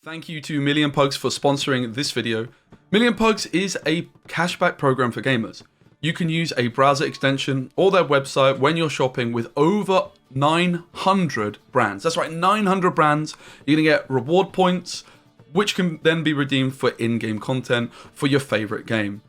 Thank you to Million Pugs for sponsoring this video. Million Pugs is a cashback program for gamers. You can use a browser extension or their website when you're shopping with over 900 brands. That's right, 900 brands. You're gonna get reward points, which can then be redeemed for in-game content for your favorite game.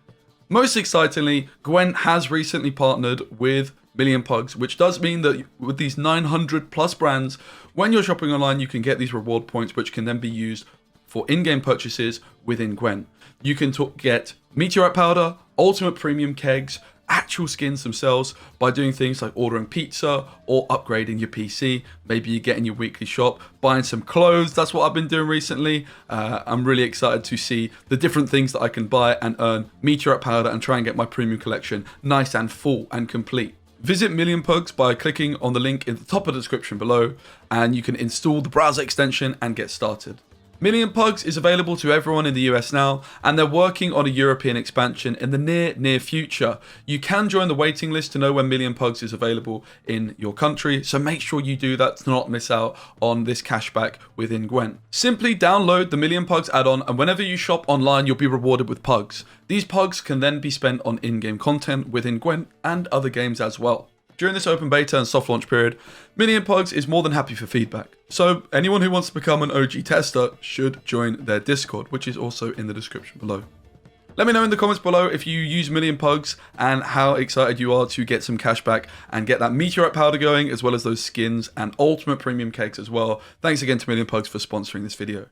Most excitingly, Gwent has recently partnered with Million Pugs, which does mean that with these 900 plus brands, when you're shopping online, you can get these reward points, which can then be used for in-game purchases within Gwent. You can get meteorite powder, ultimate premium kegs, actual skins themselves by doing things like ordering pizza or upgrading your PC. Maybe you get in your weekly shop, buying some clothes. That's what I've been doing recently. I'm really excited to see the different things that I can buy and earn meteorite powder and try and get my premium collection nice and full and complete. Visit Million Pugs by clicking on the link in the top of the description below, and you can install the browser extension and get started. Million Pugs is available to everyone in the US now, and they're working on a European expansion in the near future. You can join the waiting list to know when Million Pugs is available in your country, so make sure you do that to not miss out on this cashback within Gwent. Simply download the Million Pugs add-on, and whenever you shop online, you'll be rewarded with pugs. These pugs can then be spent on in-game content within Gwent and other games as well. During this open beta and soft launch period, Million Pugs is more than happy for feedback. So anyone who wants to become an OG tester should join their Discord, which is also in the description below. Let me know in the comments below if you use Million Pugs and how excited you are to get some cash back and get that meteorite powder going, as well as those skins and ultimate premium kegs as well. Thanks again to Million Pugs for sponsoring this video.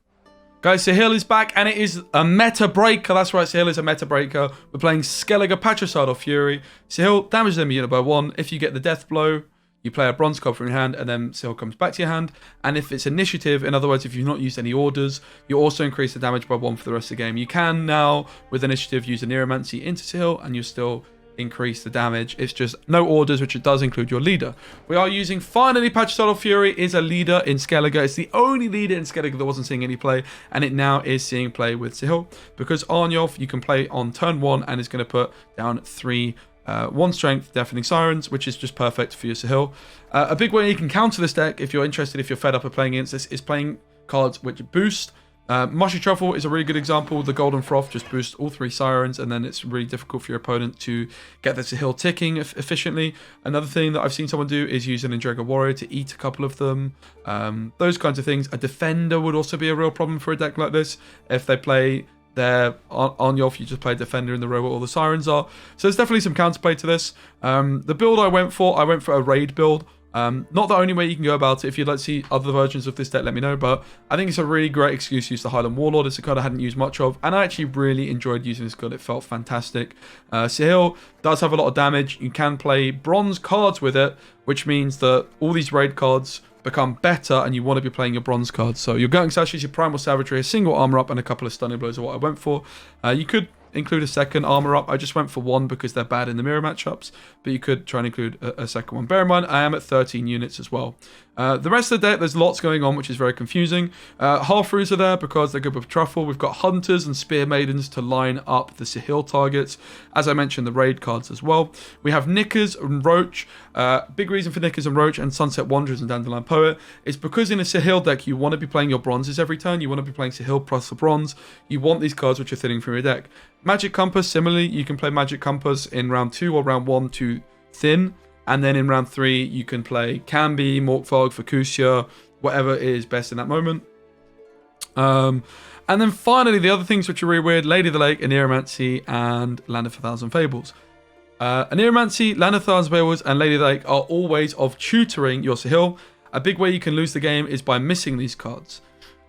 Guys, Sihil is back, and it is a meta breaker. That's right, Sihil is a meta breaker. We're playing Skellige, Patricide, or Fury. Sihil damages them unit by 1. If you get the death blow, you play a bronze card from your hand, and then Sihil comes back to your hand. And if it's initiative, in other words, if you've not used any orders, you also increase the damage by 1 for the rest of the game. You can now, with initiative, use a Neuromancy into Sihil, and you'll still increase the damage. It's just no orders, which it does include your leader. We are using, finally, Patricide or Fury is a leader in Skellige. It's the only leader in Skellige that wasn't seeing any play, and it now is seeing play with Sihil, because Arnulf you can play on turn 1 and is going to put down 3 1 strength deafening sirens, which is just perfect for your Sihil. A big way you can counter this deck, if you're interested, if you're fed up of playing against this, is playing cards which boost. Mushy Truffle is a really good example. The Golden Froth just boosts all 3 sirens, and then it's really difficult for your opponent to get the Sihil ticking efficiently. Another thing that I've seen someone do is use an Endrega Warrior to eat a couple of them. Those kinds of things. A Defender would also be a real problem for a deck like this. If they play their Arnulf, you just play Defender in the row where all the sirens are. So there's definitely some counterplay to this. The build I went for a raid build. Not the only way you can go about it. If you'd like to see other versions of this deck, let me know. But I think it's a really great excuse to use the Highland Warlord. It's a card I hadn't used much of, and I actually really enjoyed using this card. It felt fantastic. Sihil does have a lot of damage. You can play bronze cards with it, which means that all these raid cards become better, and you want to be playing your bronze cards. So your Going Sash is your Primal Savagery, a single armor up, and a couple of stunning blows are what I went for. You could include a second armor up. I just went for 1 because they're bad in the mirror matchups, but you could try and include a second one. Bear in mind, I am at 13 units as well. The rest of the deck, there's lots going on, which is very confusing. Half-Roos are there because they're good with Truffle. We've got Hunters and Spear Maidens to line up the Sihil targets. As I mentioned, the raid cards as well. We have Knickers and Roach. Big reason for Knickers and Roach and Sunset Wanderers and Dandelion Poet is because in a Sihil deck, you want to be playing your bronzes every turn. You want to be playing Sihil plus the bronze. You want these cards which are thinning from your deck. Magic Compass, similarly, you can play Magic Compass in round 2 or round 1 to thin. And then in round 3, you can play Camby, Morkthog, Fukusia, whatever is best in that moment. And then finally, the other things which are really weird, Lady of the Lake, Aneromancy, and Land of a Thousand Fables. Aneromancy, Land of a Thousand Fables, and Lady of the Lake are all ways of tutoring your Sihil. A big way you can lose the game is by missing these cards.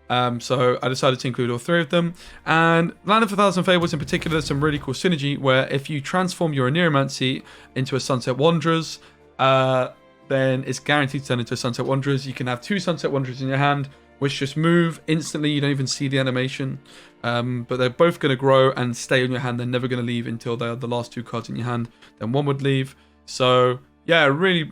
So I decided to include all 3 of them. And Land of a Thousand Fables in particular, there's some really cool synergy where if you transform your Aneromancy into a Sunset Wanderers, then it's guaranteed to turn into a Sunset Wanderers. You can have 2 Sunset Wanderers in your hand, which just move instantly. You don't even see the animation. But they're both going to grow and stay in your hand. They're never going to leave until they're the last 2 cards in your hand. Then one would leave. So yeah, really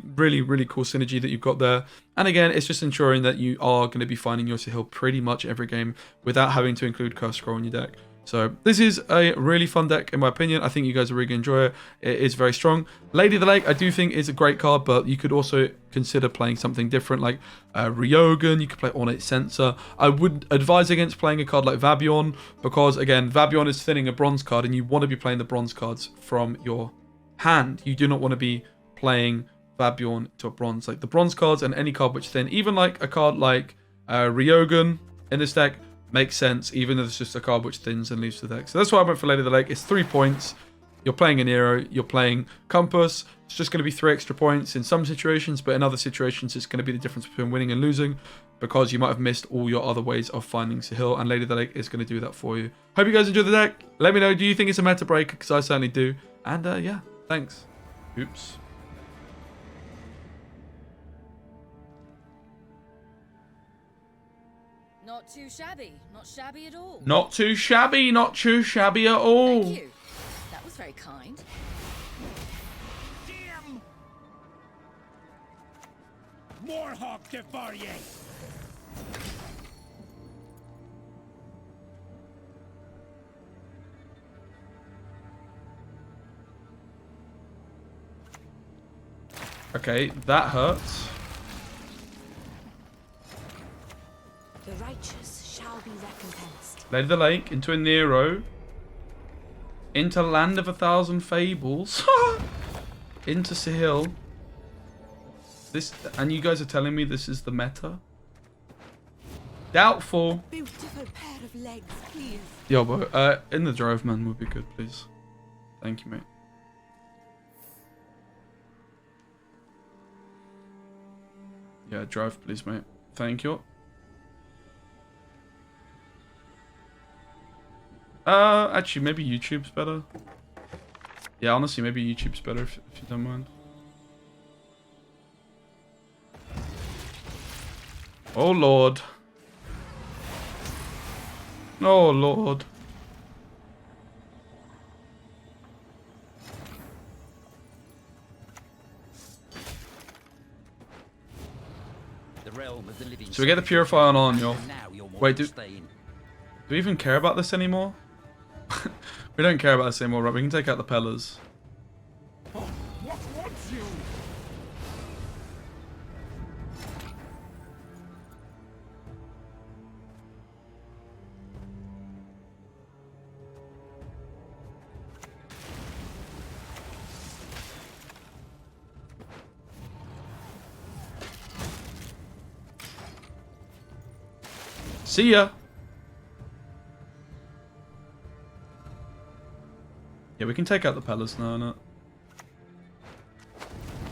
cool synergy that you've got there. And again, it's just ensuring that you are going to be finding your Sihil pretty much every game without having to include Curse Scroll in your deck. So this is a really fun deck in my opinion. I think you guys are really going to enjoy it. It is very strong. Lady of the Lake I do think is a great card, but you could also consider playing something different like Ryogan. You could play Ornate Sensor. I would advise against playing a card like Vabion because again Vabion is thinning a bronze card and you want to be playing the bronze cards from your hand. You do not want to be playing Vabion to a bronze. Like the bronze cards and any card which thin, even like a card like Ryogan in this deck makes sense, even if it's just a card which thins and leaves the deck. So that's why I went for Lady of the Lake. It's 3 points. You're playing a Nero, you're playing Compass. It's just going to be 3 extra points in some situations, but in other situations it's going to be the difference between winning and losing because you might have missed all your other ways of finding Sihil, and Lady of the Lake is going to do that for you. Hope you guys enjoy the deck. Let me know, do you think it's a meta breaker? Because I certainly do. And yeah, thanks. Oops. Not too shabby. Not shabby at all. Not too shabby. Not too shabby at all. Thank you. That was very kind. Damn! More hog for ye. Okay, that hurts. The righteous shall be recompensed. Lady of the Lake into a Nero. Into Land of 1,000 Fables. Into Sihil. This, and you guys are telling me this is the meta? Doubtful. Beautiful pair of legs, please. Yo, bro, in the Drove Man would be good, please. Thank you, mate. Yeah, Drove, please, mate. Thank you. Actually, maybe YouTube's better. Yeah, honestly, maybe YouTube's better if you don't mind. Oh, Lord. Oh, Lord. The realm of the living. So we get the Purifier on, yo. Now Wait, do we even care about this anymore? We don't care about this anymore, right? We can take out the Pellers. Oh, what wants you? See ya. Yeah, we can take out the Palace now, no?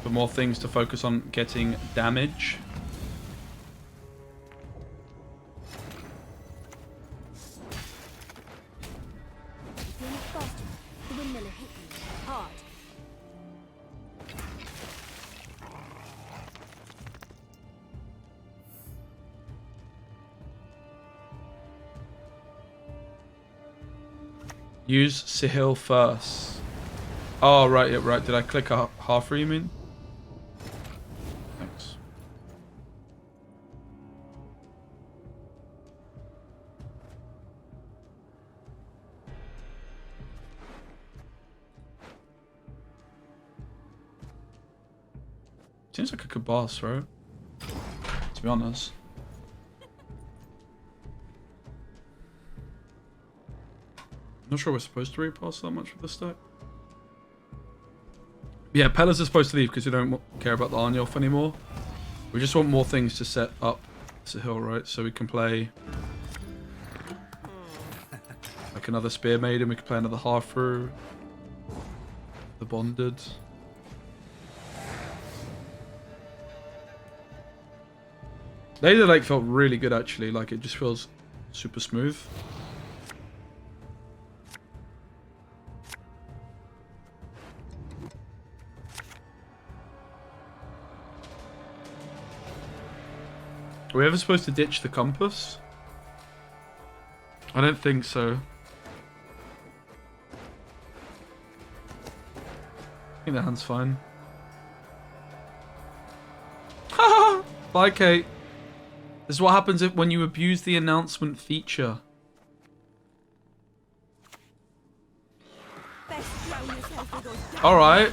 For more things to focus on getting damage. If you're not fast enough, the windmiller hit you hard. Use Sihil first. Oh, right, yeah, right. Did I click a half for you, mean? Thanks. Seems like a good boss, right? To be honest. Not sure we're supposed to repass that much with this deck. Yeah, Pellers are supposed to leave because we don't care about the Arnulf anymore. We just want more things to set up Sihil, right? So we can play like another Spear Maiden, we can play another Half-Through. The Bonded. Lady of the Lake felt really good actually, like it just feels super smooth. Are we ever supposed to ditch the compass? I don't think so. I think the hand's fine. Bye, Kate. This is what happens when you abuse the announcement feature. Alright.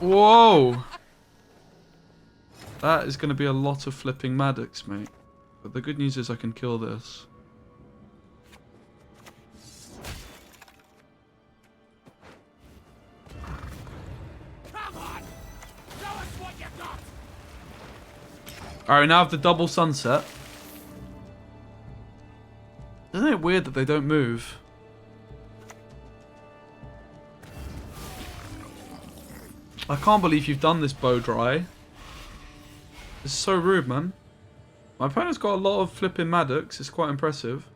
Whoa. That is going to be a lot of flipping Maddox, mate. But the good news is I can kill this. Come on! Show us what you got! Alright, now I have the double sunset. Isn't it weird that they don't move? I can't believe you've done this, bow dry. This is so rude, man. My opponent's got a lot of flipping Maddox. It's quite impressive.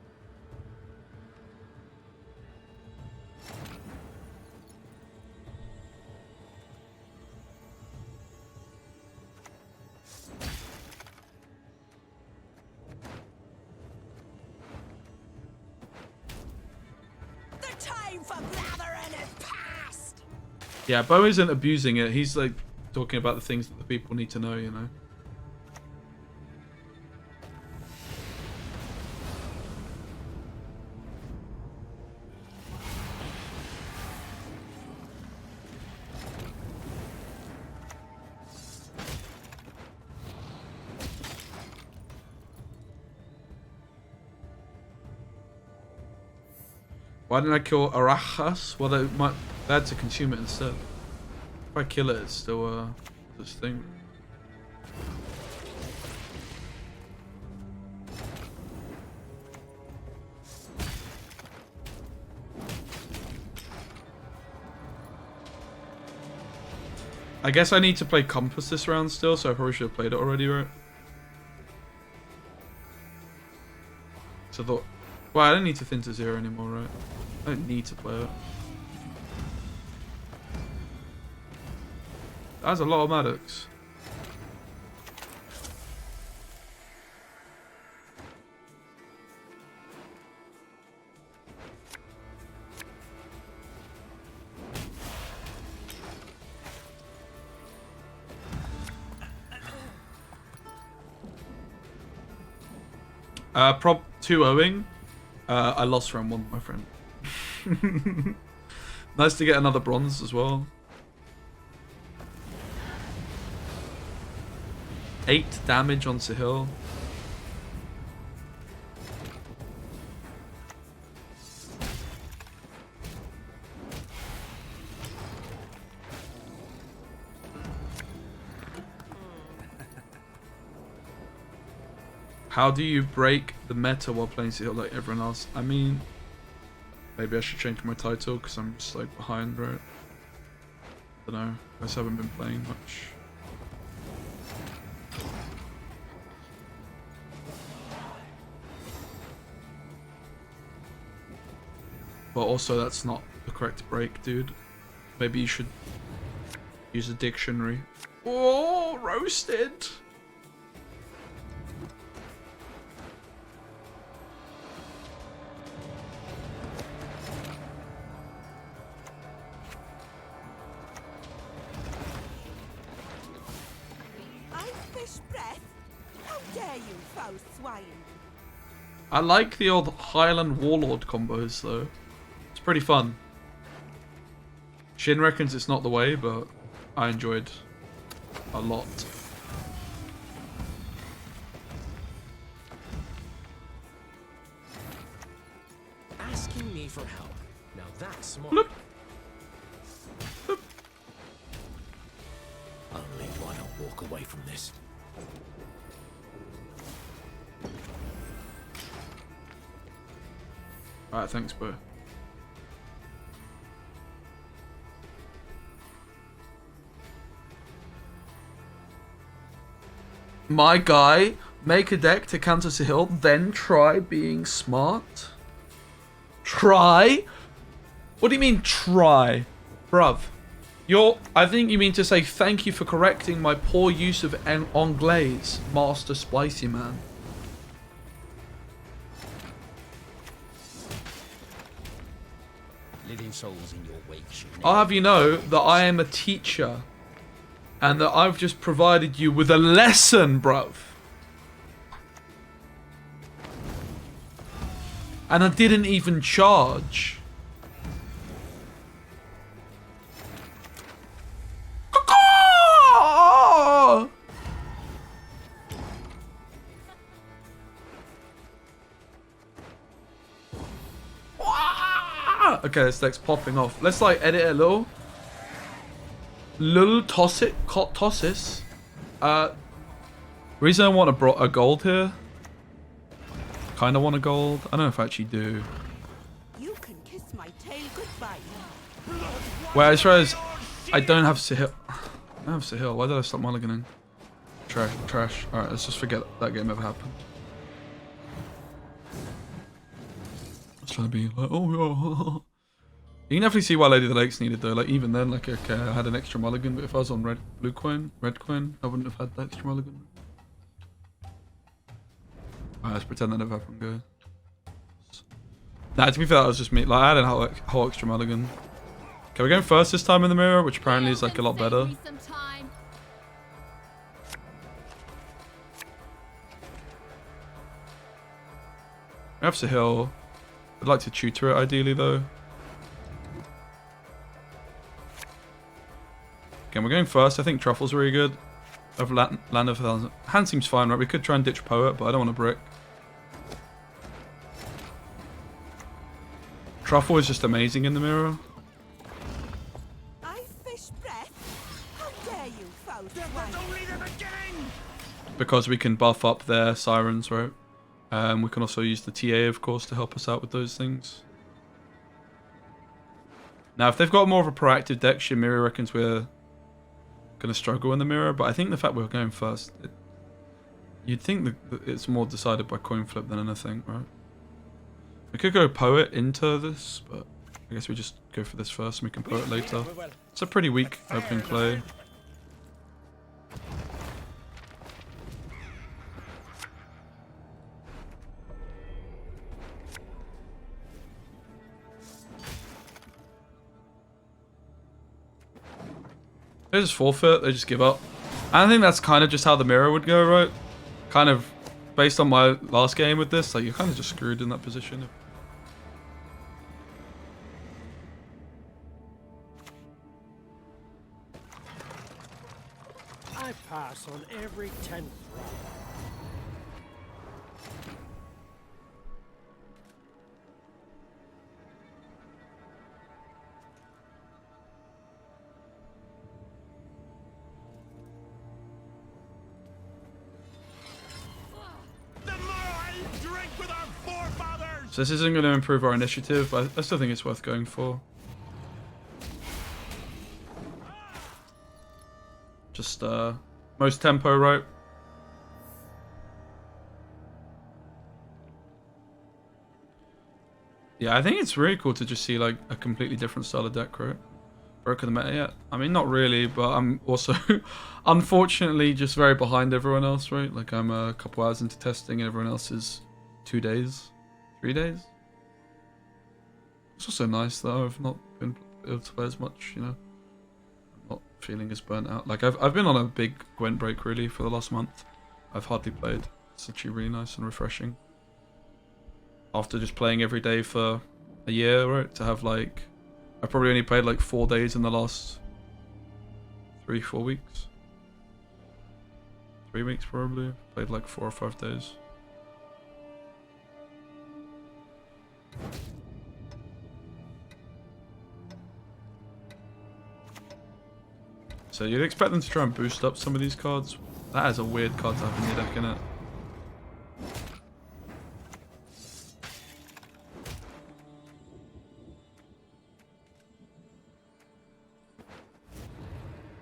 The time for blathering is past. Yeah, Bo isn't abusing it. He's like talking about the things that the people need to know, you know. Why didn't I kill Arachas? Well, they had to consume it instead. If I kill it, it's still this thing. I guess I need to play Compass this round still, so I probably should have played it already, right? So I thought, well, I don't need to thin to 0 anymore, right? I don't need to play it. That's a lot of Maddox. Prop 2-0ing. I lost round 1, my friend. Nice to get another bronze as well. 8 damage on Sihil. How do you break the meta while playing Sihil like everyone else? I mean, maybe I should change my title because I'm just like behind, right? I don't know. I just haven't been playing much. But also, that's not the correct break, dude. Maybe you should use a dictionary. Oh, roasted! I like the old Highland Warlord combos though. It's pretty fun. Shin reckons it's not the way, but I enjoyed a lot. Asking me for help. Now that's smart. Look. Look. Only one will walk away from this. Alright, thanks, bro. My guy, make a deck to counter Sihil, then try being smart. Try? What do you mean, try? Bruv. I think you mean to say thank you for correcting my poor use of Anglais, Master Spicy Man. Living souls in your wake, I'll have you know that I am a teacher and that I've just provided you with a lesson, bruv. And I didn't even charge. Okay, this deck's popping off. Let's like edit it a little. Tossis. Reason I want a gold here. Kind of want a gold. I don't know if I actually do. You can kiss my tail goodbye. Wait, I just realized I don't have Sihil. I don't have Sihil. Why did I stop mulliganing? Trash. Alright, let's just forget that game ever happened. I was trying to be like, oh, yeah. You can definitely see why Lady of the Lake's needed though. Like even then, like okay, I had an extra mulligan, but if I was on red coin, I wouldn't have had that extra mulligan. Alright, let's pretend that never happened, guys. Nah, to be fair, that was just me. Like I had a whole extra mulligan. Okay, we're going first this time in the mirror, which apparently is like a lot better. We have Sihil. I'd like to tutor it ideally though. Okay, we're going first. I think Truffle's really good. Of Land of 1,000. Hand seems fine, right? We could try and ditch Poet, but I don't want to brick. Truffle is just amazing in the mirror. I fish breath. How dare you, foul swine? Because we can buff up their sirens, right? We can also use the TA, of course, to help us out with those things. Now, if they've got more of a proactive deck, Shimiri reckons we're going to struggle in the mirror, but I think the fact we're going first, you'd think that it's more decided by coin flip than anything, right? We could go Poet into this, but I guess we just go for this first and we can Poet later. It's a pretty weak opening play. They just forfeit, they just give up. And I think that's kind of just how the mirror would go, right? Kind of based on my last game with this, like you're kind of just screwed in that position. I pass on every 10th round. So this isn't going to improve our initiative, but I still think it's worth going for. Just most tempo, right? Yeah, I think it's really cool to just see like a completely different style of deck, right? Broken the meta yet? I mean, not really, but I'm also unfortunately just very behind everyone else, right? Like I'm a couple hours into testing and everyone else is 2 days, 3 days. It's also nice though. I've not been able to play as much, you know. I'm not feeling as burnt out. Like I've been on a big Gwent break really for the last month. I've hardly played. It's actually really nice and refreshing. After just playing every day for a year, right? To have like, I probably only played like 4 days in the last 3-4 weeks. 3 weeks probably. Played like 4 or 5 days. So you'd expect them to try and boost up some of these cards. That is a weird card to have in your deck, innit?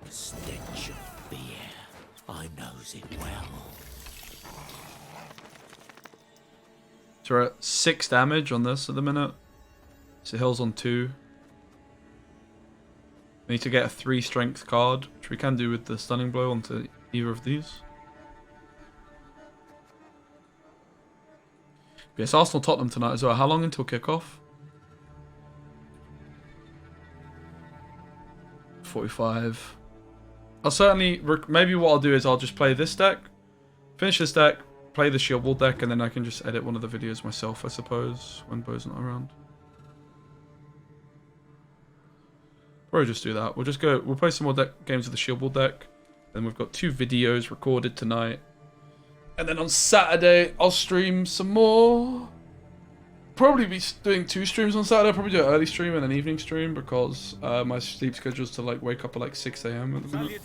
The stench of fear. I knows it well. So we're at 6 damage on this at the minute. Sihil's on 2. We need to get a 3 strength card, which we can do with the stunning blow onto either of these. Yes, Arsenal Tottenham tonight as well. How long until kickoff? 45. I'll certainly, maybe what I'll do is I'll just play this deck, finish this deck, play the Shield Wall deck, and then I can just edit one of the videos myself, I suppose, when Bo's not around. Probably just do that. We'll play some more games with the Shield Wall deck. Then we've got 2 videos recorded tonight. And then on Saturday, I'll stream some more probably be doing 2 streams on Saturday. I'll probably do an early stream and an evening stream because my sleep schedule is to like wake up at like 6 a.m. at the minute.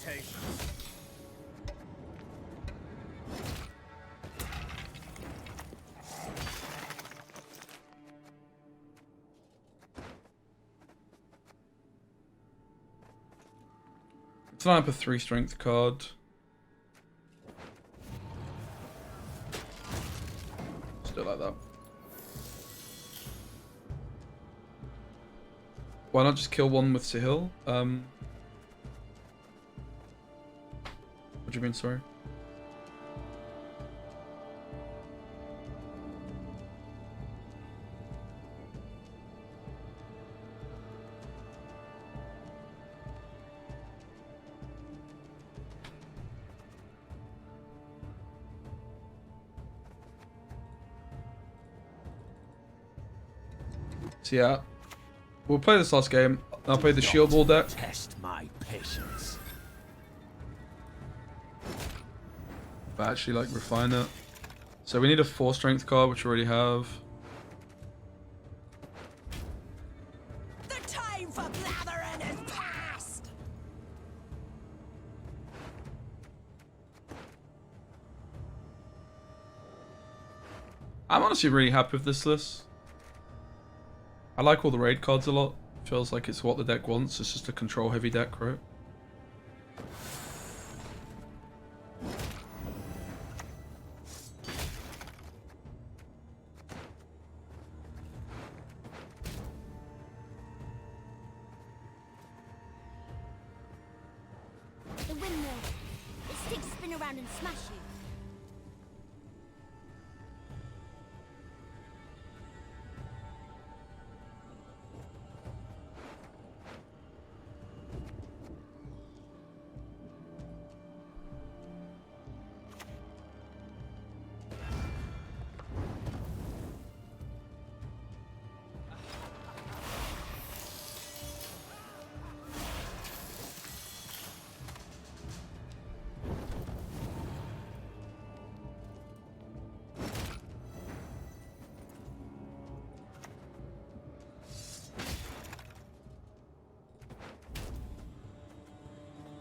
It's not up a 3 strength card. Still like that. Why not just kill one with Sihil? What do you mean, sorry? So yeah. We'll play this last game. I'll play the shield wall deck. Test my patience. But actually, like, refine it. So we need a 4 strength card, which we already have. The time for blathering is past. I'm honestly really happy with this list. I like all the raid cards a lot. Feels like it's what the deck wants. It's just a control heavy deck, right? The windmill. Its sticks spin around and smash you.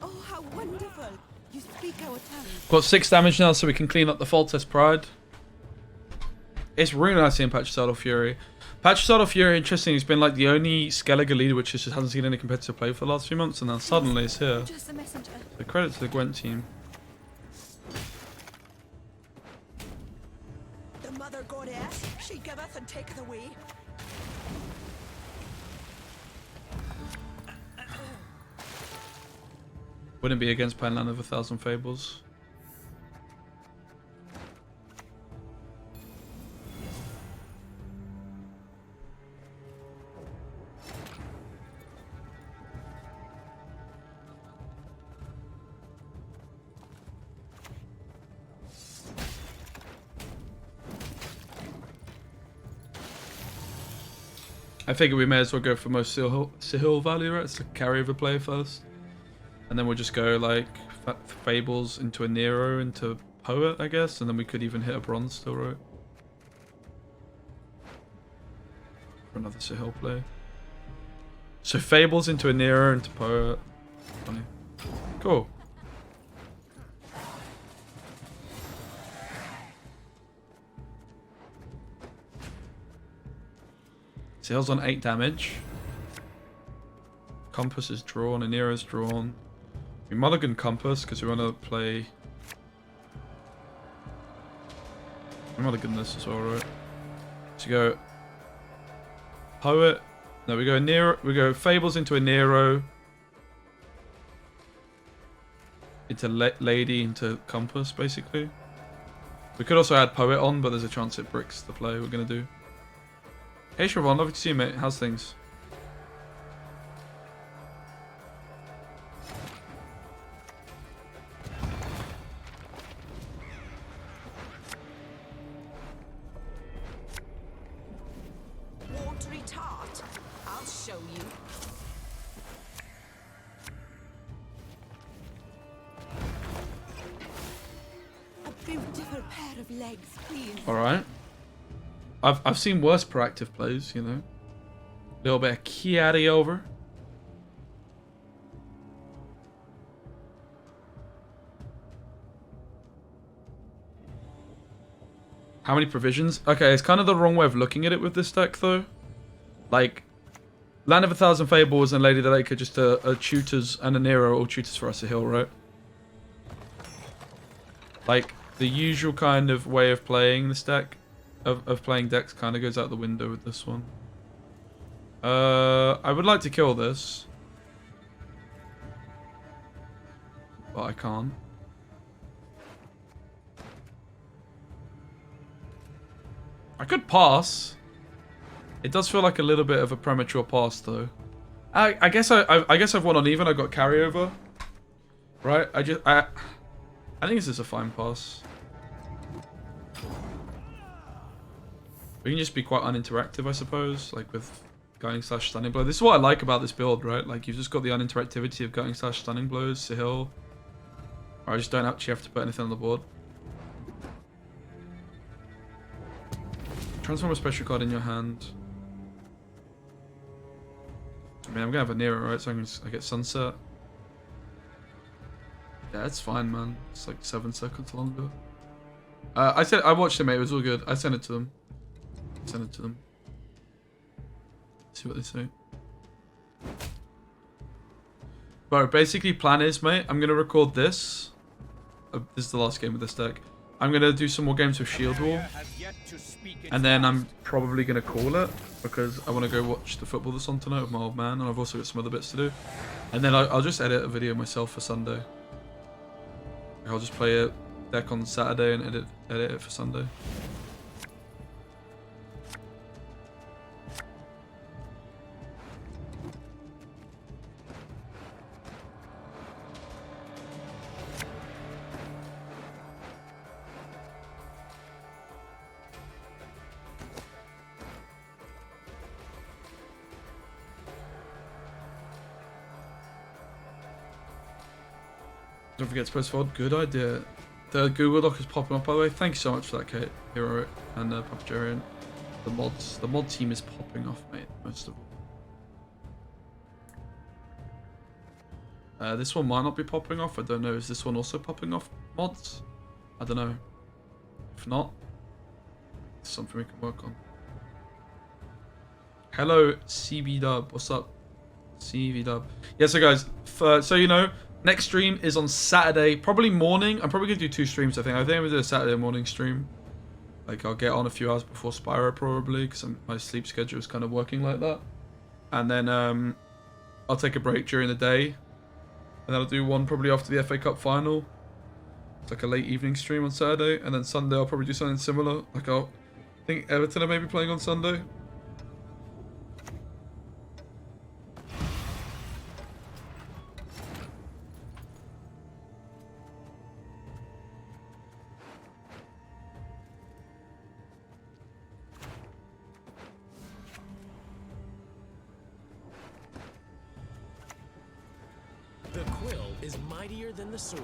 Oh, how wonderful. You speak our tongue. Got 6 damage now, so we can clean up the Foltest Pride. It's really nice seeing Patricidal Fury. Patricidal Fury, interesting, he's been like the only Skellige leader which just hasn't seen any competitive play for the last few months, and then suddenly it's here. Just a messenger. So credit to the Gwent team. The mother goddess, she giveth and taketh away. Wouldn't be against playing Land of a Thousand Fables. I figure we may as well go for most Sihil value, right? So carry over play first. And then we'll just go like Fables into a Nero into Poet, I guess. And then we could even hit a Bronze still, right? For another Sihil play. So Fables into a Nero into Poet. Funny. Cool. Sihil's on 8 damage. Compass is drawn, and Nero's drawn. We mulligan Compass because we want to play. We mulligan this as well, right? So go Poet. No, we go Nero. We go Fables into a Nero. Into Lady into Compass, basically. We could also add Poet on, but there's a chance it bricks the play we're gonna do. Hey Siobhan, lovely to see you, mate. How's things? Watery tart. I'll show you. A beautiful pair of legs, please. Alright. I've seen worse proactive plays, you know. A little bit of carry over. How many provisions? Okay, it's kind of the wrong way of looking at it with this deck, though. Like, Land of a Thousand Fables and Lady of the Lake are just a tutors, and a Nero all tutors for us, Sihil, right? Like, the usual kind of way of playing this deck, of playing decks, kind of goes out the window with this one. I would like to kill this, but I can't. I could pass. It does feel like a little bit of a premature pass, though. I guess I've won on even. I got carryover, right? I think this is a fine pass. We can just be quite uninteractive, I suppose, like with Gutting / Stunning Blow. This is what I like about this build, right? Like, you've just got the uninteractivity of Gutting / Stunning Blows, Sihil. Or I just don't actually have to put anything on the board. Transform a special card in your hand. I mean, I'm gonna have a Nero, right? So I get Sunset. Yeah, it's fine, man. It's like 7 seconds longer. I watched it, mate. It was all good. I sent it to them. Send it to them. See what they say. But basically, plan is, mate, I'm gonna record this. This is the last game of this deck. I'm gonna do some more games with Shield Wall, and then I'm probably gonna call it because I want to go watch the football that's on tonight with my old man, and I've also got some other bits to do. And then I'll just edit a video myself for Sunday. I'll just play a deck on Saturday and edit it for Sunday. Don't forget to post forward. Good idea. The Google Doc is popping up, by the way. Thank you so much for that, Kate, Hero, and Papagerian. The mod team is popping off, mate. Most of all. This one might not be popping off. I don't know. Is this one also popping off mods? I don't know. If not, it's something we can work on. Hello, CB Dub. What's up, CB Dub? Yeah, so guys, so you know. Next stream is on Saturday, probably morning. I'm probably going to do 2 streams, I think. I'm going to do a Saturday morning stream. Like, I'll get on a few hours before Spyro, probably, because my sleep schedule is kind of working like that. And then I'll take a break during the day. And then I'll do one probably after the FA Cup final. It's like a late evening stream on Saturday. And then Sunday, I'll probably do something similar. Like, I think Everton are maybe playing on Sunday. The quill is mightier than the sword.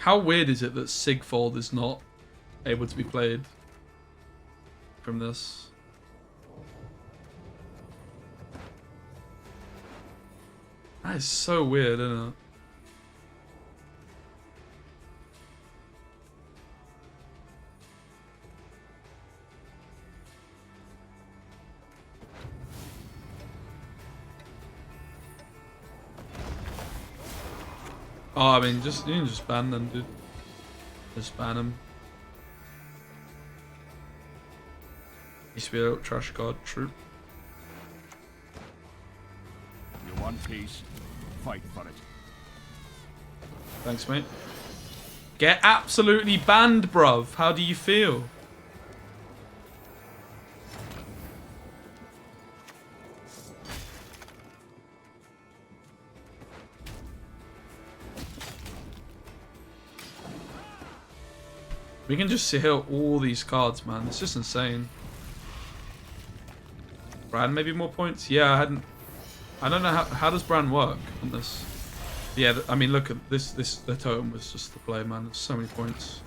How weird is it that Sigfold is not able to be played from this? That is so weird, isn't it? Oh, I mean, you can just ban them, dude. Just ban them. Used to be a trash card, true. You want peace? Fight for it. Thanks, mate. Get absolutely banned, bruv. How do you feel? We can just Sihil all these cards, man. It's just insane. Brad, maybe more points? Yeah, I hadn't I don't know how does Bran work on this. Yeah, I mean, look at this. The totem was just the play, man. There's so many points.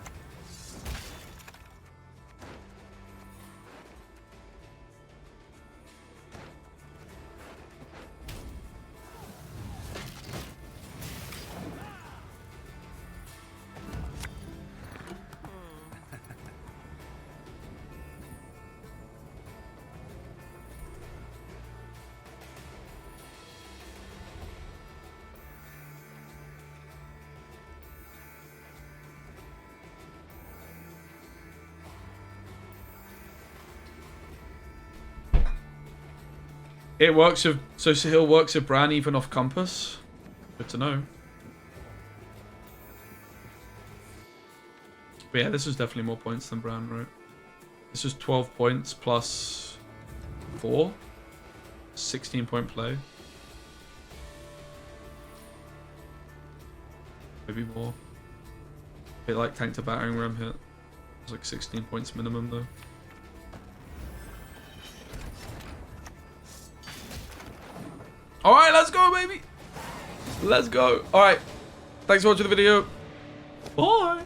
It works with, so Sihil works with Bran even off compass. Good to know. But yeah, this was definitely more points than Bran, right? This was 12 points plus 4. 16 point play. Maybe more. A bit like tank to battering ram hit. It's like 16 points minimum though. Alright, let's go, baby. Let's go. Alright. Thanks for watching the video. Bye.